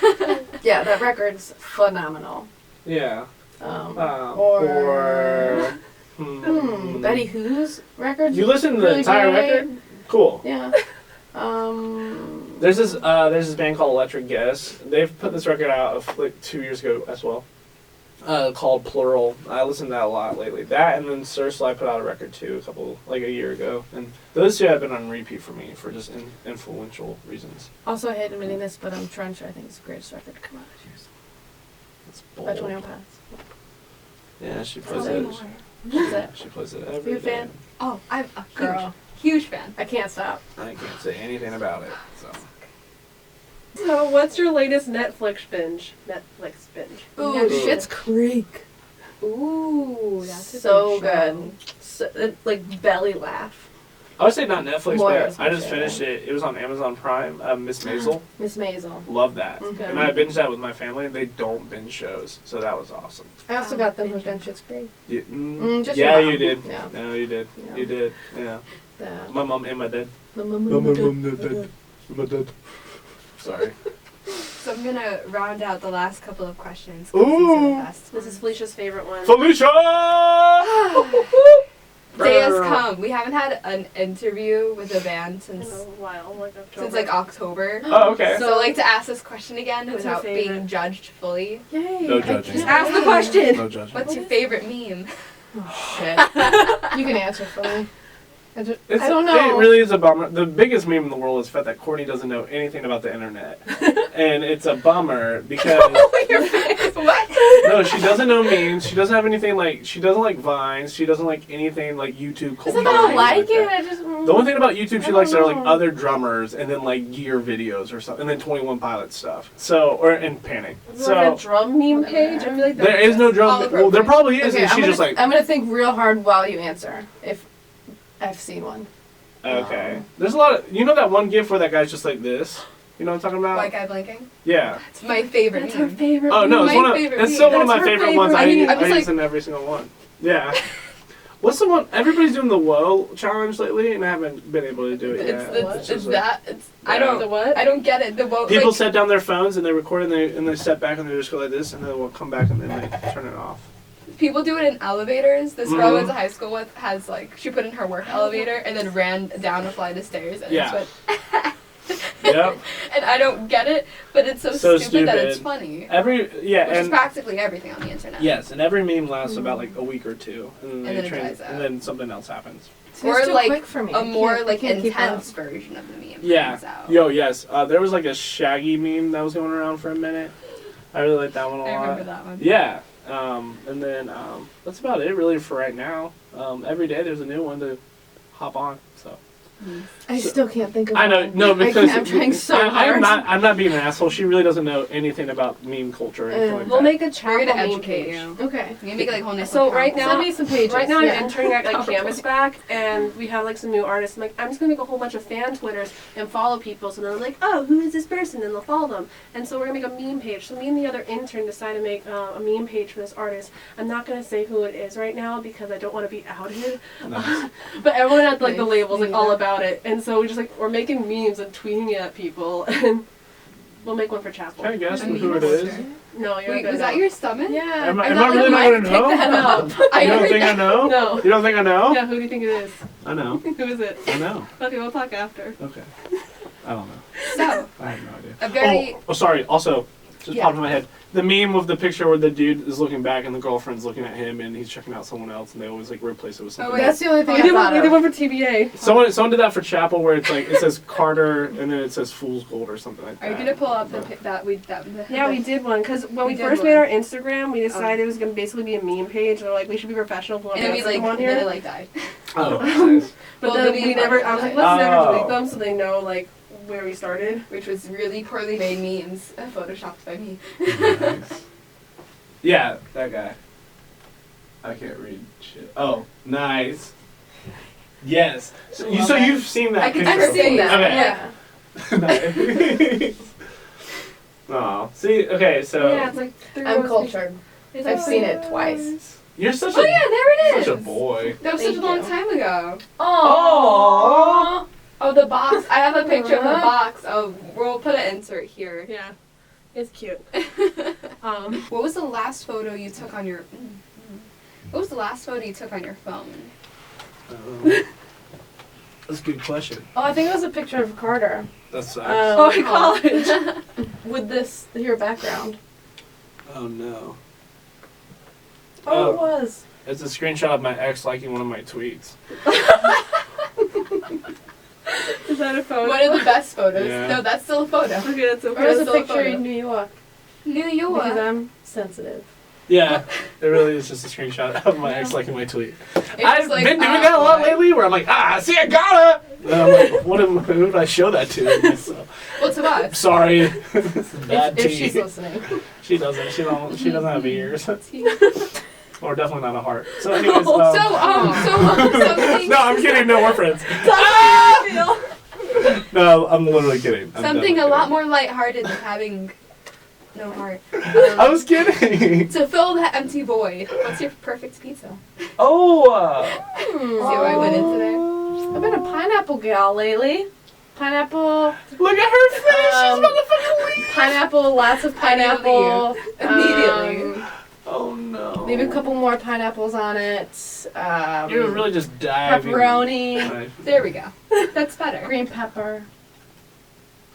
Yeah, that record's phenomenal. Yeah. Or Betty Who's record. You listen to the Really entire great. record? Cool. Yeah. There's this band called Electric Guess. They've put this record out like 2 years ago as well. Called Plural. I listened to that a lot lately. That and then Sursly put out a record too, a year ago. And those two have been on repeat for me for just influential reasons. Also, I hate admitting this, but Trench, I think, is the greatest record to come out this year. It's By bold. 21 Pounds. Yeah, she plays Tell me it. more. Who's that? She plays it You every a fan? day. Oh, I'm a Girl. huge fan. I can't stop. I can't say anything about it. So. So, what's your latest Netflix binge? Ooh, Ooh. Schitt's Creek. Ooh, that's a So good show. good. So, like belly laugh. I would say not Netflix, More but is I my just favorite. finished it. It was on Amazon Prime. Miss Maisel. Miss Maisel. Love that. Okay. And I binged that with my family. They don't binge shows, so that was awesome. I also got them hooked on Schitt's Creek. Just Yeah, your mom. you did. Yeah. No, you did. Yeah. You did. Yeah. The- My mom and my dad. the- My dad. Sorry. So I'm gonna round out the last couple of questions. 'Cause these are the best This is ones. Felicia's favorite one. Felicia! Day has come. We haven't had an interview with a band In a since while, like October. like October. Oh, okay. So like to ask this question again What's your without being favorite? judged fully. Yay. No judging. Just ask the question. No judgment. What's your favorite meme? Shit. You can answer for me. I It's, don't know. It really is a bummer. The biggest meme in the world is the fact that Kortney doesn't know anything about the internet. And it's a bummer because... Your face. What? No, she doesn't know memes. She doesn't have anything like... She doesn't like Vines. She doesn't like anything like YouTube culture. It's like I don't like anything it. that. I just. The only thing about YouTube she I likes don't are like know. other drummers and then like gear videos or something. And then 21 Pilot stuff. So, and Panic. Is there like a So, drum meme page? I feel like there is no All drum... Well, there appropriate. probably is. Okay, And she's just like... I'm gonna think real hard while you answer. If I've seen one. Okay. There's a lot of... You know that one gif where that guy's just like this? You know what I'm talking about? White guy blinking. Yeah. It's my favorite That's her meme. favorite. Oh no, My it's one of favorite it's still meme. one of my That's her favorite ones. favorite. I I was use like- in every single one. Yeah. What's the one? Everybody's doing the whoa challenge lately, and I haven't been able to do it yet. It's just like- that. It's I Yeah. don't. The what? I don't get it. The what? People like, set down their phones and they record and they step back and they just go like this, and then they'll come back and then they turn it off. people do it in elevators. This girl I Mhm. went to high school with has like she put in her work elevator and then ran down a flight of stairs and Yeah. it went. Yep. And I don't get it, but it's so, So stupid that it's stupid. funny. Every Which is and practically everything on the internet. yes, and every meme lasts about like a week or two, and And they then it dies out. and then something else happens. Or too like quick for me. a more I like can't keep intense up. version of the meme. Yeah. comes out. Yo, yes. There was like a Shaggy meme that was going around for a minute. I really like that one a lot. I remember that one. Yeah. And then that's about it really for right now. Every day there's a new one to hop on. So I still can't think of I know one. no because I'm trying so hard. I'm not being an asshole. She really doesn't know anything about meme culture or anything like We'll that. make a We're chapel gonna meme educate page. you. Okay. You can make like whole nice So little right counts. now- Send me some pages. Right now I'm yeah. entering at like Canvas back, and we have like some new artists. I'm like, I'm just gonna make a whole bunch of fan Twitters and follow people, so they're like, oh, who is this person? And they'll follow them. And so we're gonna make a meme page. So me and the other intern decided to make a meme page for this artist. I'm not gonna say who it is right now because I don't want to be outed. Nice. But everyone at like the Nice. labels like Yeah. all about it, and so we just like we're making memes and tweeting it at people, and we'll make one for chapel. Can I guess I who it mean, is? No, you're Wait, gonna was know. that your stomach? Yeah. Am I I'm not really not like, gonna know? pick that up. You don't think I know? No. You don't think I know? Yeah, who do you think it is? I know. Who is it? I know. Okay, we'll talk after. Okay. I don't know. So, I have no idea. a very Oh, sorry. Also, just Yeah. popped in my head. The meme of the picture where the dude is looking back and the girlfriend's looking at him and he's checking out someone else and they always like replace it with something. wait. That's the only thing We I did thought one, we did of. one for TBA. Someone did that for Chapel where it's like it says Carter and then it says Fool's Gold or something like that. Are you gonna pull up the But- that Yeah, we did one because when We we did first one. made our Instagram, we decided it was gonna basically be a meme page. We're like, we should be professional. We'll and then we have like them on then it here. like died. Oh, nice. But well, then the we meme never. part I was like, died. let's never Oh. delete them so they know like where we started. Which was really poorly made memes, photoshopped by me. Nice. Yeah, that guy. I can't read shit. Oh, nice. Yes. So, you've seen that I can picture. I've seen that. Okay. Yeah. Nice. Aw. See, okay, so yeah, it's like. I'm cultured. I've seen it twice. you're such Oh a yeah, there it is. such a boy. That was Thank such a long you. time ago. Aww. Oh, the box. I have a picture of the box. Oh, we'll put an insert here. Yeah, it's cute. What was the last photo you took on your? What was the last photo you took on your phone? That's a good question. Oh, I think it was a picture of Carter. That sucks. Oh, in college. With this your background. Oh no. Oh, it was. It's a screenshot of my ex liking one of my tweets. Is that a photo? One of the best photos. Yeah. No, that's still a photo. Okay, that's Or okay. it was a Still a picture photo. in New York. New Because York. I'm sensitive. Yeah, it really is just a screenshot of my ex liking my tweet. It's I've like, been doing that a lot why? lately where I'm like, see, I got it! And I'm like, who did I show that to? So, Well, to us. sorry. This is bad If tea. she's listening. She doesn't have ears. Or definitely not a heart. So anyways, So something. no, I'm kidding. No, we're friends. No, I'm literally kidding. I'm Something a definitely lot kidding. more lighthearted than having no heart. I was kidding. To fill that empty void, what's your perfect pizza? Oh. See where I went into there? I've been a pineapple gal lately. Pineapple. Look at her face. She's about to fucking leave. Pineapple. Lots of pineapple. Immediately. Oh no. Maybe a couple more pineapples on it. You're really just diving. Pepperoni. There we go. That's better. Green pepper.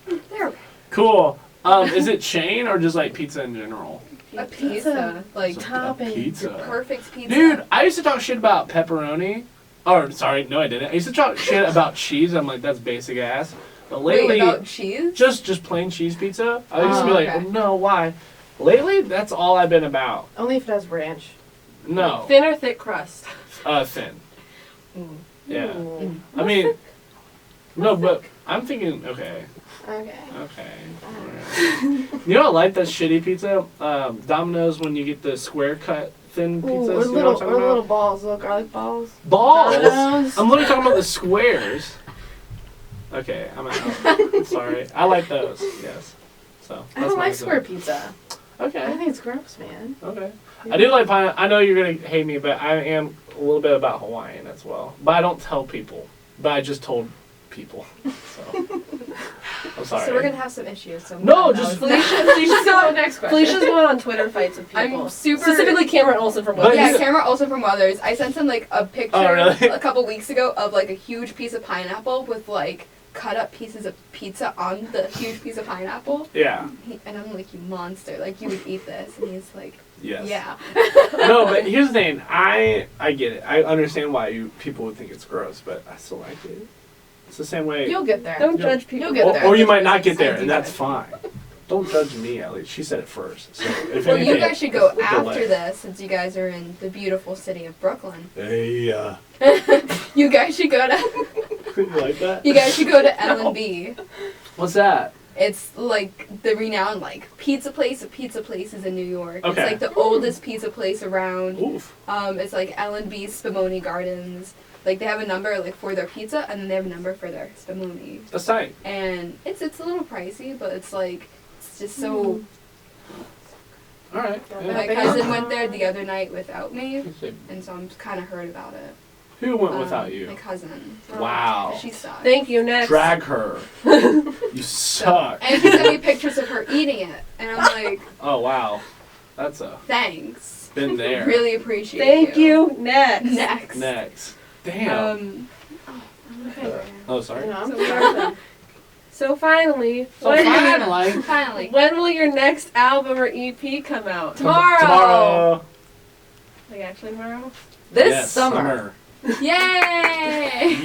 There we go. Cool. Is it chain or just like pizza in general? A pizza. Like, So, topping. Pizza. your perfect pizza. Dude, I used to talk shit about pepperoni. Or sorry, no, I didn't. I used to talk shit about cheese. I'm like, that's basic ass. But lately, Wait, about cheese? just plain cheese pizza. I used to be like, okay. oh, no, why? Lately, that's all I've been about. Only if it has ranch. No, Thin or thick crust? thin. Mm. Yeah. Ooh. I mean, no, but I'm thinking, okay. Okay. You know what I like that shitty pizza? Domino's when you get the square cut thin pizzas. Ooh, You or know what I'm little talking about? balls, little garlic balls. Balls? Domino's. I'm literally talking about the squares. Okay, I'm out. Sorry. I like those, yes. So I that's don't my like answer. square pizza. I Okay. think it's gross, man. Okay. I do like pineapple. I know you're going to hate me, but I am a little bit about Hawaiian as well. But I don't tell people. But I just told people. So I'm sorry. So we're gonna have some issues. So No, no, just- Felicia's So next question. Felicia's going on Twitter fights with people. I'm super Specifically Cameron Olsen from But Weathers. Yeah, you- Camera also from Weathers. I sent him like a picture Oh, really? a couple weeks ago of like a huge piece of pineapple with like cut up pieces of pizza on the huge piece of pineapple. Yeah. And I'm like, you monster! Like you would eat this, and he's like, Yes. yeah. No, but here's the thing. I get it. I understand why people would think it's gross, but I still like it. It's the same way. You'll get there. Don't Yeah. judge people. You'll get there. Or you might not get there, I and do that's that. fine. Don't judge me, at least. She said it first. So if Well, anything, you guys should go delay. after this since you guys are in the beautiful city of Brooklyn. Hey, You guys should go to you like that? you guys should go to L&B. What's that? It's like the renowned like pizza place of pizza places in New York. Okay. It's like the oldest pizza place around. Oof. It's like L&B Spumoni Gardens. Like they have a number like for their pizza, and then they have a number for their spumoni. That's tight. And it's a little pricey, but it's like it's just so. All right. My Yeah. cousin went there the other night without me, and so I'm kind of heard about it. Who went without you? My cousin. Wow. She sucks. Thank you. Next. Drag her. You suck. And she sent me pictures of her eating it, and I'm like, Oh, wow. That's thanks. been there. Really appreciate Thank you. Next. Next. Next. Damn. Oh, sorry. You know, So we are So finally, So when, finally. finally. when will your next album or EP come out? Tomorrow. Tomorrow. Like actually tomorrow? this Yes, summer. Yay!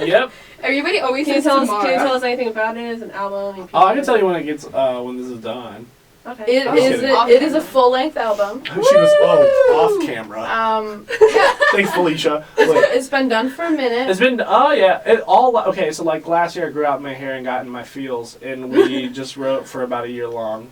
Yep. Everybody always Can you says tell us? tomorrow. Can you tell us anything about it? Is it an album? EP? Oh, I can tell you when it gets, when this is done. Okay. It I'm is. kidding. It is a full length album. She was, off camera. Thanks, Felicia. Wait. It's been done for a minute. It's been, oh yeah, it all, okay, so like last year I grew out my hair and got in my feels, and we just wrote for about a year long.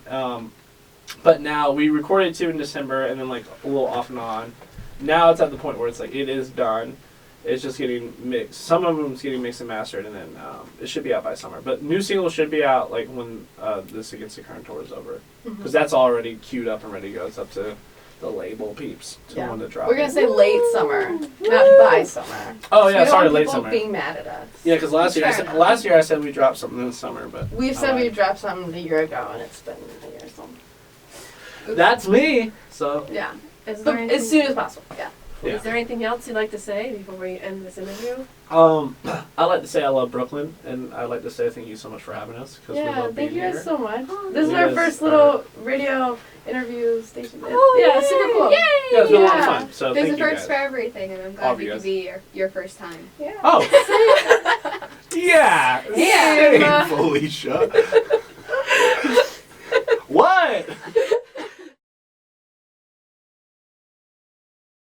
But now we recorded 2 in December and then like a little off and on. Now it's at the point where it's like, it is done. It's just getting mixed. Some of them's getting mixed and mastered, and then it should be out by summer. But new singles should be out like when this Against the Current tour is over, because that's already queued up and ready to go. It's up to the label peeps to Yeah. when to drop. We're gonna it. say late summer, not by summer. Oh We yeah, don't sorry, want late people summer. being mad at us. Yeah, because last year, Fair enough. last year I said we dropped something in the summer, but We've I said we lied. dropped something a year ago, and it's been a year or so. That's me. So Yeah, Is there but anything, as soon as possible. Yeah. yeah. Is there anything else you'd like to say before we end this interview? I like to say I love Brooklyn, and I like to say thank you so much for having us because we Yeah. love being Thank you here. guys so much. This is You our guys first are- little radio interview station. Oh, yeah, yay! super cool. Yay! Yeah, it's been a lot of Yeah. fun. So There's thank a you first guys. for everything, and I'm All glad of you you could be your first time. Yeah. Oh. Yeah. Yeah. Same, Felicia.